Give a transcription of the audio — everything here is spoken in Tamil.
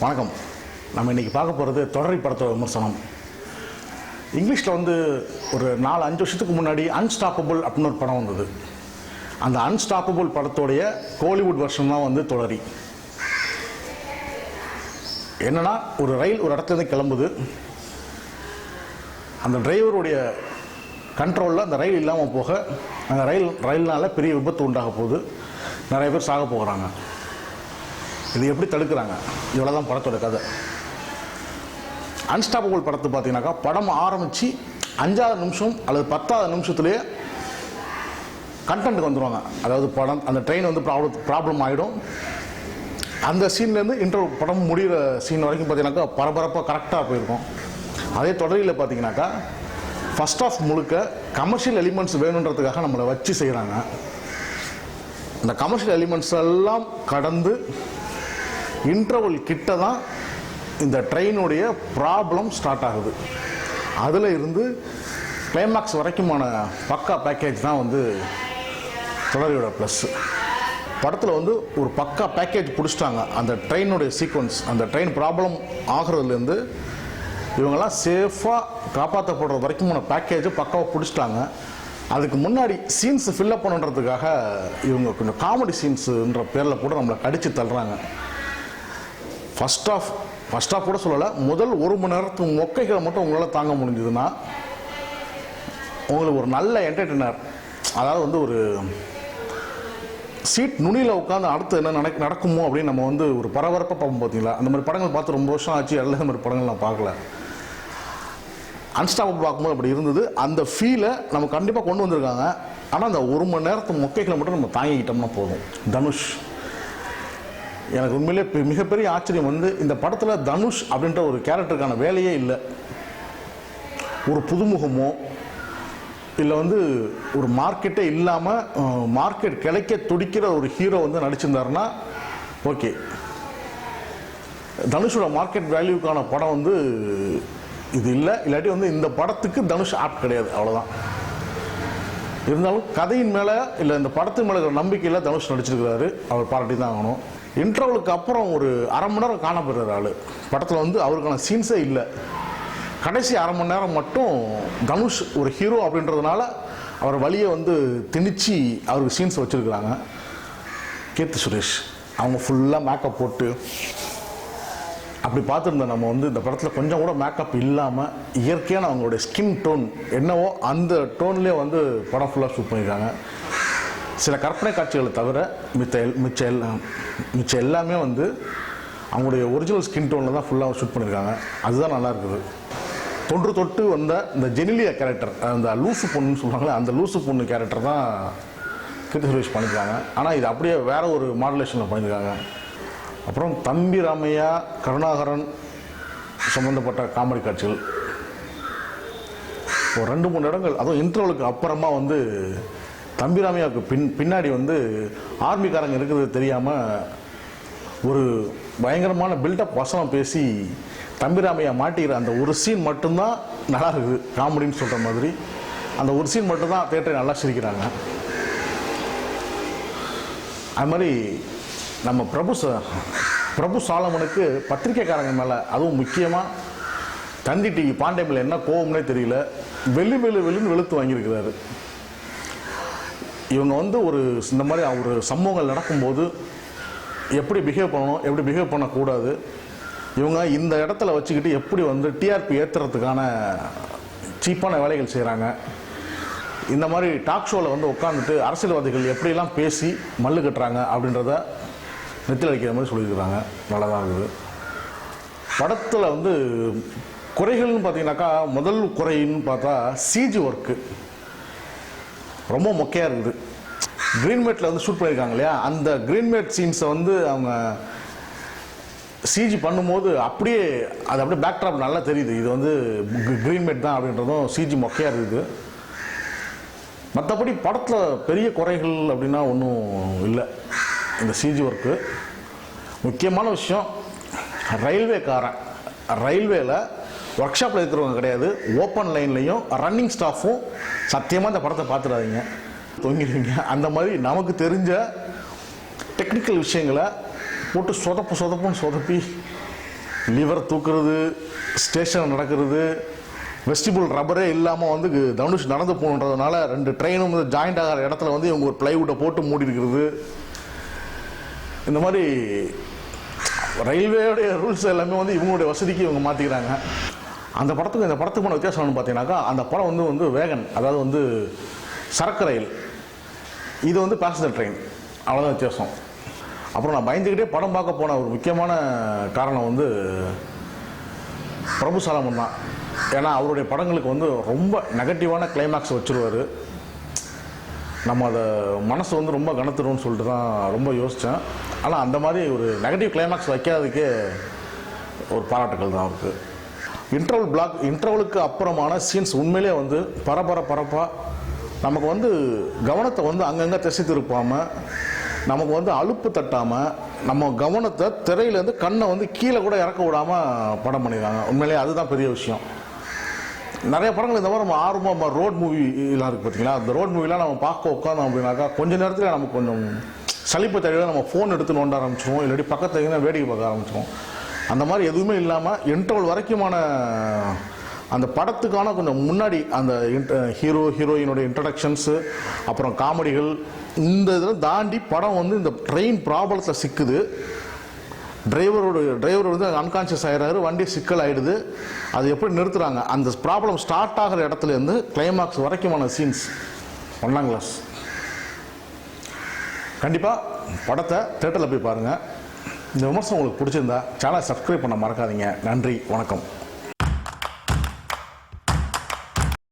வணக்கம். நம்ம இன்றைக்கி பார்க்க போகிறது தொடரி படத்தோட விமர்சனம். இங்கிலீஷில் வந்து ஒரு 4-5 வருஷத்துக்கு முன்னாடி அன்ஸ்டாப்பபிள் அப்படின்னு ஒரு படம் வந்தது. அந்த அன்ஸ்டாப்பபிள் படத்தோடைய கோலிவுட் வெர்ஷன் தான் வந்து தொடரி. என்னன்னா, ஒரு ரயில் ஒரு இடத்துலேருந்து கிளம்புது. அந்த டிரைவருடைய கண்ட்ரோலில் அந்த ரயில் இல்லாமல் போக அந்த ரயில்னால் பெரிய விபத்து உண்டாக போகுது. நிறைய பேர் சாக போகிறாங்க. இது எப்படி தடுக்கிறாங்க? இவ்வளோ தான் படத்தோட கதை. அன்ஸ்டாப்பபிள் படத்தை பார்த்தீங்கன்னாக்கா, படம் ஆரம்பித்து 5வது நிமிஷம் அல்லது 10வது நிமிஷத்துலேயே கண்டென்ட்டுக்கு வந்துடுவாங்க. அதாவது படம் அந்த ட்ரெயின் வந்து ப்ராப்ளம் ஆகிடும். அந்த சீன்லேருந்து படம் முடிகிற சீன் வரைக்கும் பார்த்தீங்கன்னாக்கா பரபரப்பாக கரெக்டாக போயிருக்கும். அதே தொடரில் பார்த்தீங்கன்னாக்கா ஃபர்ஸ்ட் ஆஃப் முழுக்க கமர்ஷியல் எலிமெண்ட்ஸ் வேணுன்றதுக்காக நம்மளை வச்சு செய்கிறாங்க. இந்த கமர்ஷியல் எலிமெண்ட்ஸ் எல்லாம் கடந்து இன்டர்வல் கிட்ட தான் இந்த ட்ரெயினுடைய ப்ராப்ளம் ஸ்டார்ட் ஆகுது. அதில் இருந்து கிளைமேக்ஸ் வரைக்குமான பக்கா பேக்கேஜ் தான் வந்து தொடரியோட ப்ளஸ். படத்தில் வந்து ஒரு பக்கா பேக்கேஜ் பிடிச்சிட்டாங்க. அந்த ட்ரெயினுடைய சீக்வன்ஸ், அந்த ட்ரெயின் ப்ராப்ளம் ஆகிறதுலேருந்து இவங்கெல்லாம் சேஃபாக காப்பாற்றப்படுற வரைக்குமான பேக்கேஜை பக்காவாக பிடிச்சிட்டாங்க. அதுக்கு முன்னாடி சீன்ஸ் ஃபில்லப் பண்ணுன்றதுக்காக இவங்க கொஞ்சம் காமெடி சீன்ஸுன்ற பேரில் கூட நம்மளை கடித்து தள்ளுறாங்க. ஃபர்ஸ்ட் ஆஃப் கூட சொல்லலை, முதல் 1 மணி நேரத்துக்கு மொக்கைகளை மட்டும் உங்களால் தாங்க முடிஞ்சதுன்னா உங்களுக்கு ஒரு நல்ல என்டர்டெய்னர், அதாவது வந்து ஒரு சீட் நுனியில் உட்காந்து அடுத்து என்ன நடக்குமோ அப்படின்னு நம்ம வந்து ஒரு பரபரப்பாக பார்ப்போம். பார்த்தீங்களா, அந்த மாதிரி படங்கள் பார்த்து ரொம்ப வருஷம் ஆச்சு. எல்லா மாதிரி படங்கள் நான் பார்க்கல. அன்ஸ்டாப்பபிள் பார்க்கும்போது அப்படி இருந்தது. அந்த ஃபீலை நம்ம கண்டிப்பாக கொண்டு வந்திருக்காங்க. ஆனால் அந்த 1 மணி நேரத்து மொக்கைகளை மட்டும் நம்ம தாங்கிக்கிட்டோம்னா போதும். தனுஷ், எனக்கு உண்மையிலே மிகப்பெரிய ஆச்சரியம் வந்து இந்த படத்தில் தனுஷ் அப்படின்ற ஒரு கேரக்டருக்கான வேலையே இல்லை. ஒரு புதுமுகமோ இல்லை வந்து ஒரு மார்க்கெட்டே இல்லாமல் மார்க்கெட் கிடைக்க துடிக்கிற ஒரு ஹீரோ வந்து நடிச்சிருந்தாருன்னா ஓகே. தனுஷோட மார்க்கெட் வேல்யூக்கான படம் வந்து இது இல்லை. இல்லாட்டி வந்து இந்த படத்துக்கு தனுஷ் ஆப் கிடையாது, அவ்வளோதான். இருந்தாலும் கதையின் மேலே இல்லை இந்த படத்தின் மேலே இருக்கிற நம்பிக்கையில் தனுஷ் நடிச்சிருக்கிறாரு. அவர் பாராட்டி தான் ஆகணும். இன்டர்வலுக்கு அப்புறம் ஒரு 1/2 மணி நேரம் காணப்படுறாரு ஆள். படத்தில் வந்து அவருக்கான சீன்ஸே இல்லை. கடைசி 1/2 மணி நேரம் மட்டும் தனுஷ் ஒரு ஹீரோ அப்படின்றதுனால அவர் வழியை வந்து திணிச்சு அவருக்கு சீன்ஸ் வச்சுருக்குறாங்க. கீர்த்தி சுரேஷ் அவங்க ஃபுல்லாக மேக்கப் போட்டு அப்படி பார்த்துருந்தா நம்ம வந்து இந்த படத்தில் கொஞ்சம் கூட மேக்கப் இல்லாமல் இயற்கையான அவங்களுடைய ஸ்கின் டோன் என்னவோ அந்த டோன்லேயே வந்து படம் ஃபுல்லாக ஷூட் பண்ணியிருக்காங்க. சில கற்பனை காட்சிகளை தவிர மிச்ச எல்லாமே வந்து அவங்களுடைய ஒரிஜினல் ஸ்கின் டோனில் தான் ஃபுல்லாக ஷூட் பண்ணியிருக்காங்க. அதுதான் நல்லா இருக்குது. தொன்று தொட்டு வந்த இந்த ஜெனிலியா கேரக்டர், அந்த லூசு பொண்ணுன்னு சொல்லுவாங்களே, அந்த லூசு பொண்ணு கேரக்டர் தான் கீர்த்தி சுரேஷ் பண்ணியிருக்காங்க. ஆனால் இது அப்படியே வேற ஒரு மாடுலேஷனில் பண்ணியிருக்காங்க. அப்புறம் தம்பி ராமையா, கருணாகரன் சம்மந்தப்பட்ட காமெடி காட்சிகள் ஒரு 2-3 இடங்கள், அதுவும் இன்டர்வலுக்கு அப்புறமா வந்து தம்பி ராமையாவுக்கு பின்னாடி வந்து ஆர்மிக்காரங்க இருக்கிறது தெரியாமல் ஒரு பயங்கரமான பில்டப் வசனம் பேசி தம்பிராமையா மாட்டிக்கிற அந்த ஒரு சீன் மட்டும்தான் நல்லா இருக்குது. காமெடின்னு சொல்கிற மாதிரி அந்த ஒரு சீன் மட்டும்தான் தேட்டரை நல்லா சிரிக்கிறாங்க. அது மாதிரி நம்ம பிரபு சாலமனுக்கு பத்திரிக்கைக்காரங்க மேலே, அதுவும் முக்கியமாக தந்தி டிவி பாண்டியமில் என்ன கோவம்னே தெரியல, வெள்ளின்னு வெளுத்து வாங்கியிருக்கிறாரு. இவங்க வந்து இந்த மாதிரி ஒரு சம்பவங்கள் நடக்கும்போது எப்படி பிஹேவ் பண்ணணும், எப்படி பிஹேவ் பண்ணக்கூடாது, இவங்க இந்த இடத்துல வச்சுக்கிட்டு எப்படி வந்து டிஆர்பி ஏற்றுறதுக்கான சீப்பான வேலைகள் செய்கிறாங்க. இந்த மாதிரி டாக் ஷோவில் வந்து உட்காந்துட்டு அரசியல்வாதிகள் எப்படிலாம் பேசி மல்லு கட்டுறாங்க அப்படின்றத நெத்தியில் வைக்கிற மாதிரி சொல்லியிருக்கிறாங்க. நல்லா தான் இருக்குது. படத்தில் வந்து குறைகள்னு பார்த்தீங்கன்னாக்கா, முதல் குறைன்னு பார்த்தா சிஜி ஒர்க்கு ரொம்ப மொக்கையாக இருக்குது. கிரீன்மேட்டில் வந்து ஷூட் பண்ணியிருக்காங்க இல்லையா, அந்த கிரீன்மேட் சீன்ஸை வந்து அவங்க சிஜி பண்ணும்போது அப்படியே அது அப்படியே பேக்ட்ராப் நல்லா தெரியுது. இது வந்து கிரீன்மேட் தான் அப்படின்றதும் சிஜி மொக்கையாக இருக்குது. மற்றபடி படத்தில் பெரிய குறைகள் அப்படின்னா ஒன்றும் இல்லை. இந்த சிஜி ஒர்க்கு முக்கியமான விஷயம், ரயில்வேல ஒர்க் ஷாப்பில் இருக்கிறவங்க கிடையாது, ஓப்பன் லைன்லையும் ரன்னிங் ஸ்டாஃபும் சத்தியமாக இந்த படத்தை பார்த்துடாதீங்க, தொங்கிடுவீங்க. அந்த மாதிரி நமக்கு தெரிஞ்ச டெக்னிக்கல் விஷயங்களை போட்டு சொதப்புன்னு சொதப்பி லிவர் தூக்குறது, ஸ்டேஷன் நடக்கிறது, வெஸ்டிபிள் ரப்பரே இல்லாமல் வந்து தனுஷ் நடந்து போகணுன்றதுனால 2 ட்ரெயினும் வந்து ஜாயிண்ட் ஆகிற இடத்துல வந்து இவங்க ஒரு பிளைவுட்டை போட்டு மூடி இருக்கிறது. இந்த மாதிரி ரயில்வேயோடைய ரூல்ஸ் எல்லாமே வந்து இவங்களுடைய வசதிக்கு இவங்க மாற்றிக்கிறாங்க. அந்த படத்துக்கு இந்த படத்துக்கு போன வித்தியாசம்னு பார்த்தீங்கன்னாக்கா, அந்த படம் வந்து வேகன், அதாவது வந்து சரக்கு ரயில், இது வந்து பேசஞ்சர் ட்ரெயின், அவ்வளோதான் வித்தியாசம். அப்புறம் நான் பயந்துக்கிட்டே படம் பார்க்க போன ஒரு முக்கியமான காரணம் வந்து பிரபு சாலமன் தான். ஏன்னா அவருடைய படங்களுக்கு வந்து ரொம்ப நெகட்டிவான கிளைமேக்ஸ் வச்சுருவார். நம்ம அதை மனசு வந்து ரொம்ப கனத்துரும்னு சொல்லிட்டு தான் ரொம்ப யோசித்தேன். ஆனால் அந்த மாதிரி ஒரு நெகட்டிவ் கிளைமேக்ஸ் வைக்காததுக்கே ஒரு பாராட்டுகள் தான் அவருக்கு. இன்டர்வலுக்கு அப்புறமான சீன்ஸ் உண்மையிலே வந்து பரப்பாக நமக்கு வந்து கவனத்தை வந்து அங்கங்கே திசை திருப்பாமல், நமக்கு வந்து அலுப்பு தட்டாமல், நம்ம கவனத்தை திரையிலேருந்து கண்ணை வந்து கீழே கூட இறக்க விடாமல் படம் பண்ணியிருக்காங்க. உண்மையிலேயே அதுதான் பெரிய விஷயம். நிறைய படங்கள் இந்த மாதிரி நம்ம ஆர்வமாக ரோட் மூவிலாம் இருக்குது பார்த்தீங்களா, அந்த ரோட் மூவிலாம் நம்ம பார்க்க உட்காந்தோம் அப்படின்னாக்கா கொஞ்ச நேரத்தில் நமக்கு கொஞ்சம் சலிப்பு தடையில நம்ம ஃபோன் எடுத்து நோண்ட ஆரம்பிச்சிடுவோம், இல்லாட்டி பக்கத்துல வேடிக்கை பார்க்க ஆரம்பிச்சிடுவோம். அந்த மாதிரி எதுவுமே இல்லாமல் இன்டர்வல் வரைக்குமான அந்த படத்துக்கான கொஞ்சம் முன்னாடி அந்த ஹீரோயினுடைய இன்ட்ரடக்ஷன்ஸு, அப்புறம் காமெடிகள், இந்த இதில் தாண்டி படம் வந்து இந்த ட்ரெயின் ப்ராப்ளத்தில் சிக்குது. டிரைவர் வந்து அன்கான்ஷியஸ் ஆகிறாரு, வண்டி சிக்கல் ஆகிடுது. அது எப்படி நிறுத்துறாங்க, அந்த ப்ராப்ளம் ஸ்டார்ட் ஆகிற இடத்துலேருந்து கிளைமாக்ஸ் வரைக்குமான சீன்ஸ் 1ஆம் கிளாஸ். கண்டிப்பாக படத்தை தேட்டரில் போய் பாருங்கள். இந்த விமர்சனம் உங்களுக்கு பிடிச்சிருந்தா சேனலை சப்ஸ்கிரைப் பண்ண மறக்காதீங்க. நன்றி, வணக்கம்.